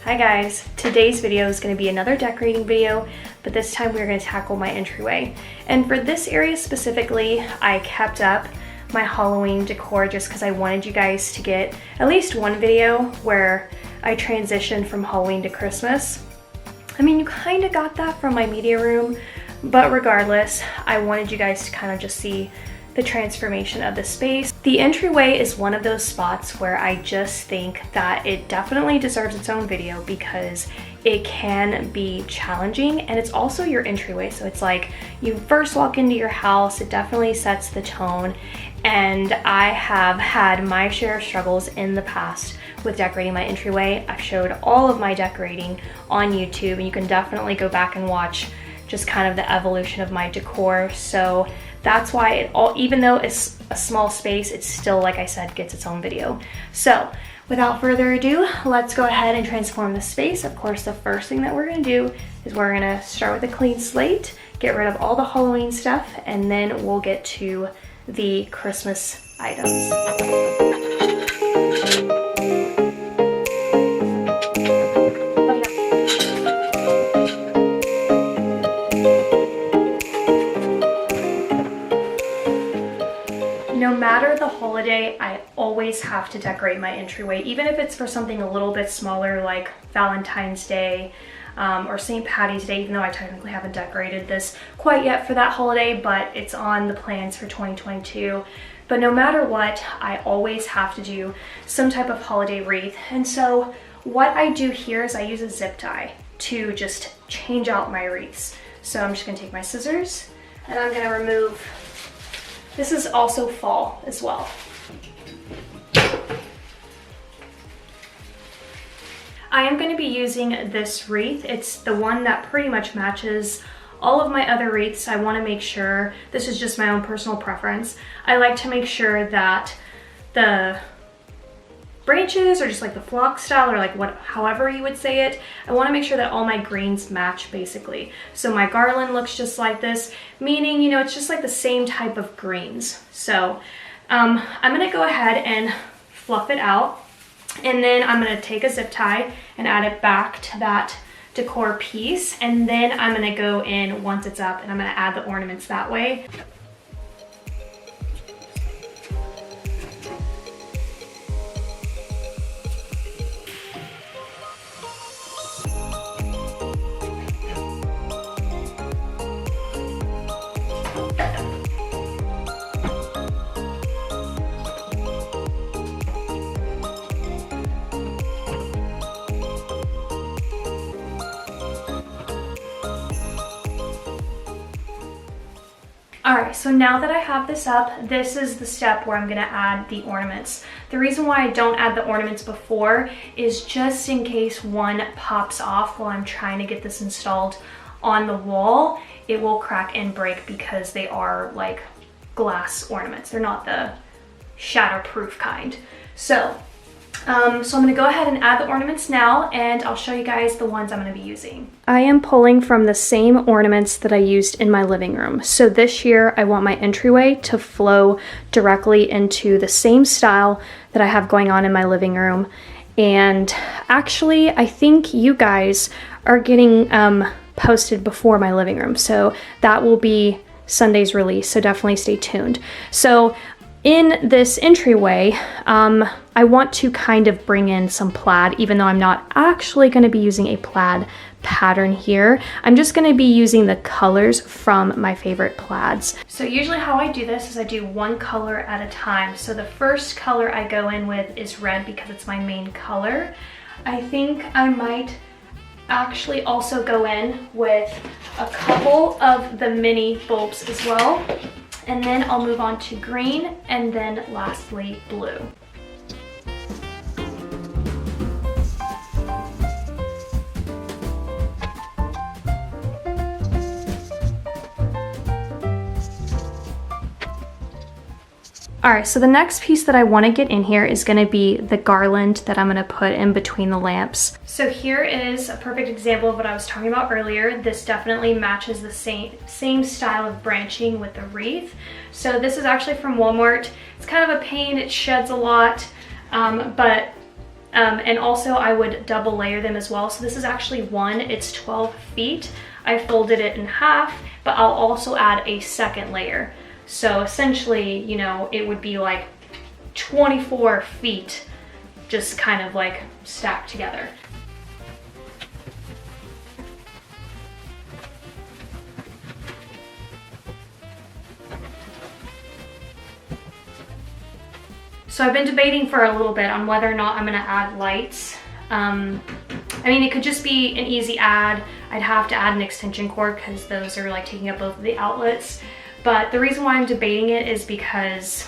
Hi guys, today's video is going to be another decorating video, but this time we're going to tackle my entryway. And for this area specifically, I kept up my Halloween decor just because I wanted you guys to get at least one video where I transitioned from Halloween to Christmas. I mean, you kind of got that from my media room, but regardless, I wanted you guys to kind of just see the transformation of the space. The entryway is one of those spots where I just think that it definitely deserves its own video because it can be challenging and it's also your entryway. So it's like you first walk into your house, it definitely sets the tone. And I have had my share of struggles in the past with decorating my entryway. I've showed all of my decorating on YouTube and you can definitely go back and watch just kind of the evolution of my decor. So that's why even though it's a small space, it still, like I said, gets its own video. So without further ado, let's go ahead and transform the space. Of course, the first thing that we're gonna do is we're gonna start with a clean slate, get rid of all the Halloween stuff, and then we'll get to the Christmas items. No matter the holiday, I always have to decorate my entryway, even if it's for something a little bit smaller like Valentine's Day or St. Patty's Day, even though I technically haven't decorated this quite yet for that holiday, but it's on the plans for 2022. But no matter what, I always have to do some type of holiday wreath. And so what I do here is I use a zip tie to just change out my wreaths. So I'm just gonna take my scissors and I'm gonna remove. This is also fall as well. I am going to be using this wreath. It's the one that pretty much matches all of my other wreaths. I want to make sure, this is just my own personal preference, I like to make sure that the branches or just like the flock style or like however you would say it, I want to make sure that all my greens match basically. So my garland looks just like this, meaning, you know, it's just like the same type of greens. So I'm going to go ahead and fluff it out, and then I'm going to take a zip tie and add it back to that decor piece, and then I'm going to go in once it's up and I'm going to add the ornaments that way. Alright, so now that I have this up, this is the step where I'm going to add the ornaments. The reason why I don't add the ornaments before is just in case one pops off while I'm trying to get this installed on the wall, it will crack and break because they are like glass ornaments. They're not the shatterproof kind. So I'm going to go ahead and add the ornaments now, and I'll show you guys the ones I'm going to be using. I am pulling from the same ornaments that I used in my living room. So this year I want my entryway to flow directly into the same style that I have going on in my living room. And actually, I think you guys are getting posted before my living room. So that will be Sunday's release, so definitely stay tuned. So in this entryway, I want to kind of bring in some plaid, even though I'm not actually going to be using a plaid pattern here. I'm just going to be using the colors from my favorite plaids. So usually how I do this is I do one color at a time. So the first color I go in with is red because it's my main color. I think I might actually also go in with a couple of the mini bulbs as well. And then I'll move on to green, and then lastly, blue. Alright, so the next piece that I want to get in here is going to be the garland that I'm going to put in between the lamps. So here is a perfect example of what I was talking about earlier. This definitely matches the same style of branching with the wreath. So this is actually from Walmart. It's kind of a pain, it sheds a lot, but And also I would double layer them as well. So this is actually one, it's 12 feet. I folded it in half, but I'll also add a second layer. So essentially, you know, it would be like 24 feet just kind of like stacked together. So I've been debating for a little bit on whether or not I'm gonna add lights. I mean, it could just be an easy add. I'd have to add an extension cord because those are like taking up both of the outlets. But the reason why I'm debating it is because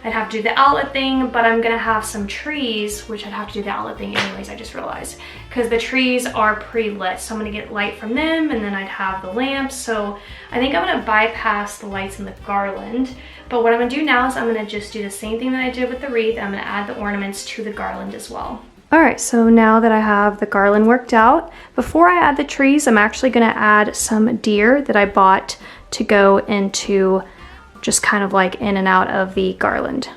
I'd have to do the outlet thing, but I'm gonna have some trees, which I'd have to do the outlet thing anyways, I just realized. Because the trees are pre-lit, so I'm gonna get light from them, and then I'd have the lamps. So I think I'm gonna bypass the lights and the garland. But what I'm gonna do now is I'm gonna just do the same thing that I did with the wreath. I'm gonna add the ornaments to the garland as well. All right, so now that I have the garland worked out, before I add the trees, I'm actually gonna add some deer that I bought to go into just kind of like in and out of the garland.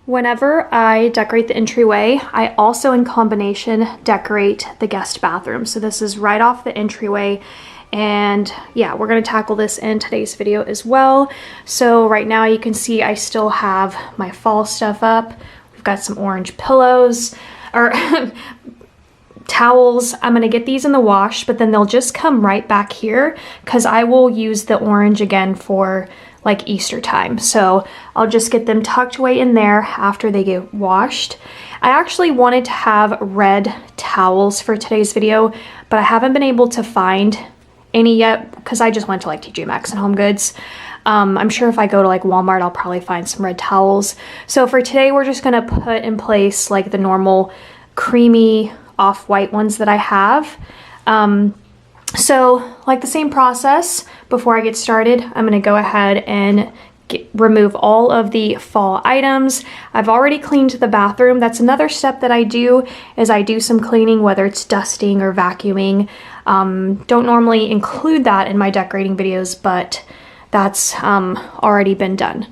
Whenever I decorate the entryway, I also in combination decorate the guest bathroom. So this is right off the entryway, and yeah, we're gonna tackle this in today's video as well. So right now you can see I still have my fall stuff up. We've got some orange pillows, or towels. I'm gonna get these in the wash, but then they'll just come right back here because I will use the orange again for like Easter time. So I'll just get them tucked away in there after they get washed. I actually wanted to have red towels for today's video, but I haven't been able to find any yet because I just went to like TJ Maxx and Home Goods. I'm sure if I go to like Walmart, I'll probably find some red towels. So for today, we're just gonna put in place like the normal creamy off-white ones that I have. So like the same process, before I get started, I'm gonna go ahead and remove all of the fall items. I've already cleaned the bathroom. That's another step that I do, is I do some cleaning, whether it's dusting or vacuuming. Don't normally include that in my decorating videos, but that's already been done.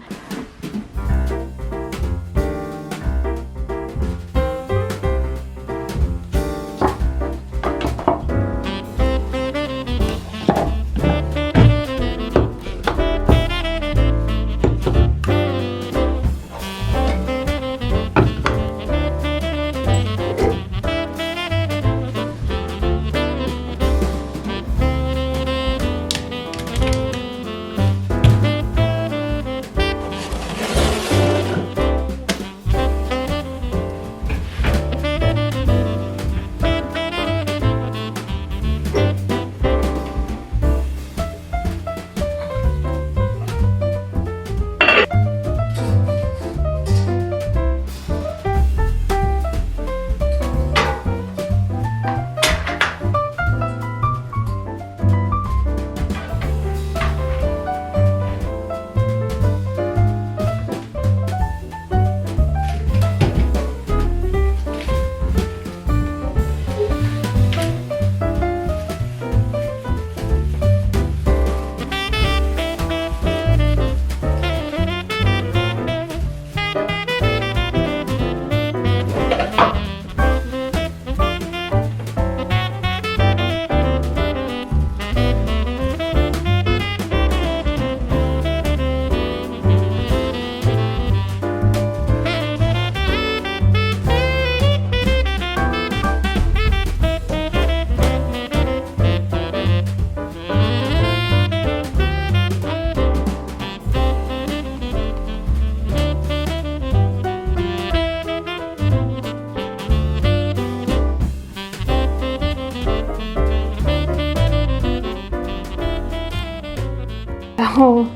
Oh,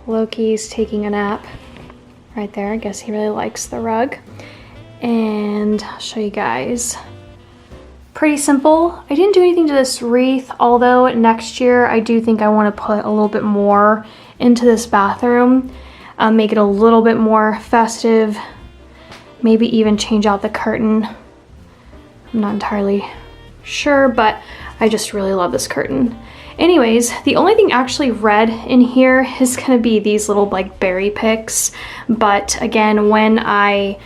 Loki's taking a nap right there. I guess he really likes the rug. And I'll show you guys. Pretty simple. I didn't do anything to this wreath, although next year I do think I want to put a little bit more into this bathroom, make it a little bit more festive, maybe even change out the curtain. I'm not entirely sure, but I just really love this curtain. Anyways, the only thing actually red in here is gonna be these little like berry picks, but again, when I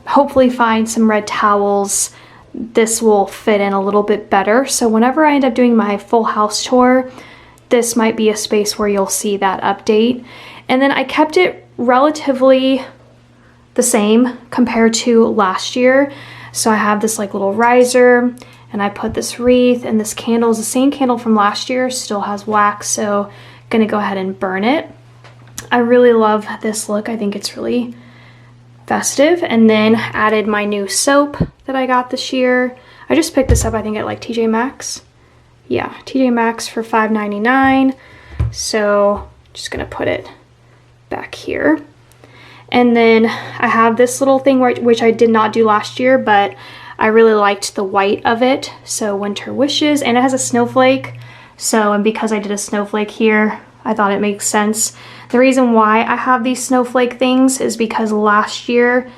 hopefully find some red towels, this will fit in a little bit better. So whenever I end up doing my full house tour, this might be a space where you'll see that update. And then I kept it relatively the same compared to last year. So I have this like little riser, and I put this wreath, and this candle is the same candle from last year, still has wax, so I'm gonna go ahead and burn it. I really love this look. I think it's really festive. And then added my new soap that I got this year. I just picked this up, I think at like TJ Maxx. Yeah, TJ Maxx for $5.99. So just gonna put it back here. And then I have this little thing which I did not do last year, but I really liked the white of it. So Winter Wishes, and it has a snowflake. So, and because I did a snowflake here, I thought it makes sense. The reason why I have these snowflake things is because last year,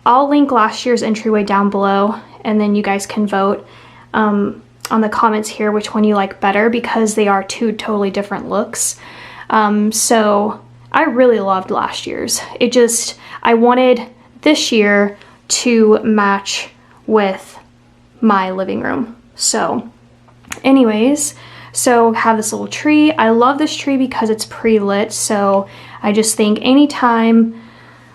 I'll link last year's entryway down below, and then you guys can vote on the comments here which one you like better, because they are two totally different looks. So I really loved last year's. I wanted this year to match with my living room. So anyways, so have this little tree. I love this tree because it's pre-lit, so I just think anytime,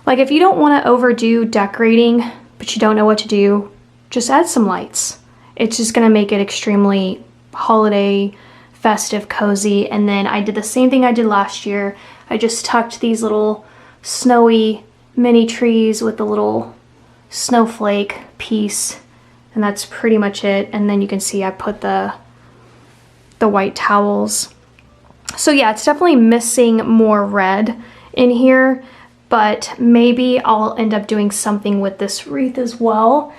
like if you don't want to overdo decorating, but you don't know what to do, just add some lights. It's just gonna make it extremely holiday, festive, cozy. And then I did the same thing I did last year. I just tucked these little snowy mini trees with the little snowflake piece, and that's pretty much it. And then you can see I put the white towels. So yeah, it's definitely missing more red in here, but maybe I'll end up doing something with this wreath as well.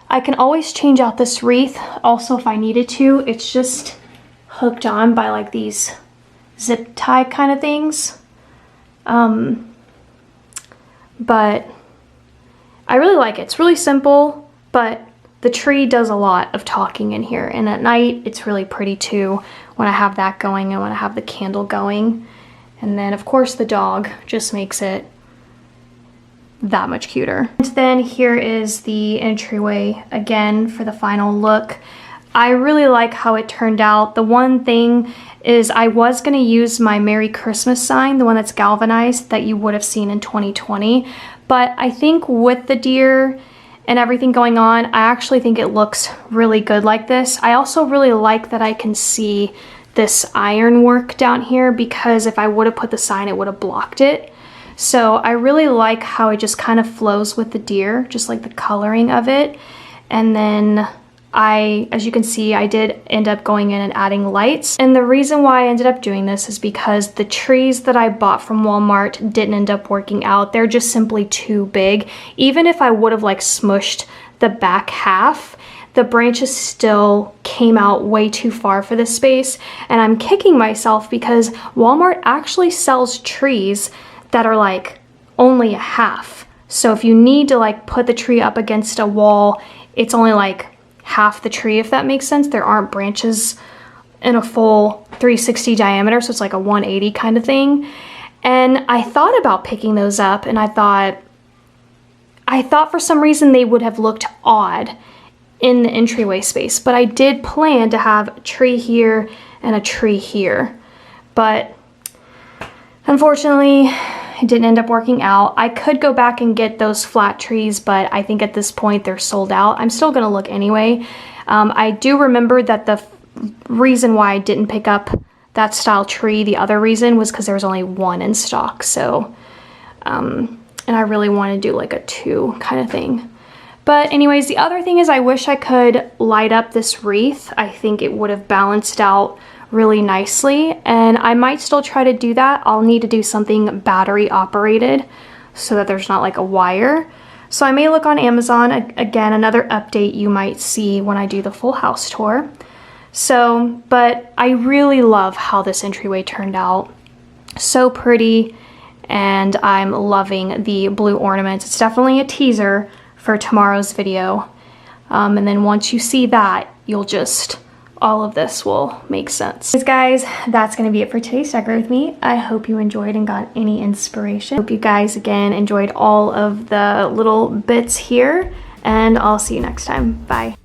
I can always change out this wreath also if I needed to. It's just hooked on by like these zip tie kind of things. But I really like it. It's really simple, but the tree does a lot of talking in here, and at night it's really pretty too when I have that going and when I have the candle going. And then of course the dog just makes it that much cuter. And then here is the entryway again for the final look. I really like how it turned out. The one thing is I was gonna use my Merry Christmas sign, the one that's galvanized that you would have seen in 2020, but I think with the deer and everything going on, I actually think it looks really good like this. I also really like that I can see this iron work down here, because if I would have put the sign, it would have blocked it. So I really like how it just kind of flows with the deer, just like the coloring of it. And then as you can see, I did end up going in and adding lights. And the reason why I ended up doing this is because the trees that I bought from Walmart didn't end up working out. They're just simply too big. Even if I would have like smushed the back half, the branches still came out way too far for this space. And I'm kicking myself because Walmart actually sells trees that are like only a half. So if you need to like put the tree up against a wall, it's only like half the tree, if that makes sense. There aren't branches in a full 360 diameter, so it's like a 180 kind of thing. And I thought about picking those up, and I thought for some reason they would have looked odd in the entryway space, but I did plan to have a tree here and a tree here. But unfortunately, it didn't end up working out. I could go back and get those flat trees, but I think at this point they're sold out. I'm still gonna look anyway. I do remember that the reason why I didn't pick up that style tree, the other reason was because there was only one in stock. So, and I really want to do like a 2 kind of thing. But anyways, the other thing is I wish I could light up this wreath. I think it would have balanced out really nicely, and I might still try to do that. I'll need to do something battery operated so that there's not like a wire. So I may look on Amazon. Again, another update you might see when I do the full house tour. So, but I really love how this entryway turned out. So pretty, and I'm loving the blue ornaments. It's definitely a teaser for tomorrow's video. And then once you see that, you'll just, all of this will make sense. Guys, that's gonna be it for today's Decor With Me. I hope you enjoyed and got any inspiration. Hope you guys, again, enjoyed all of the little bits here, and I'll see you next time. Bye.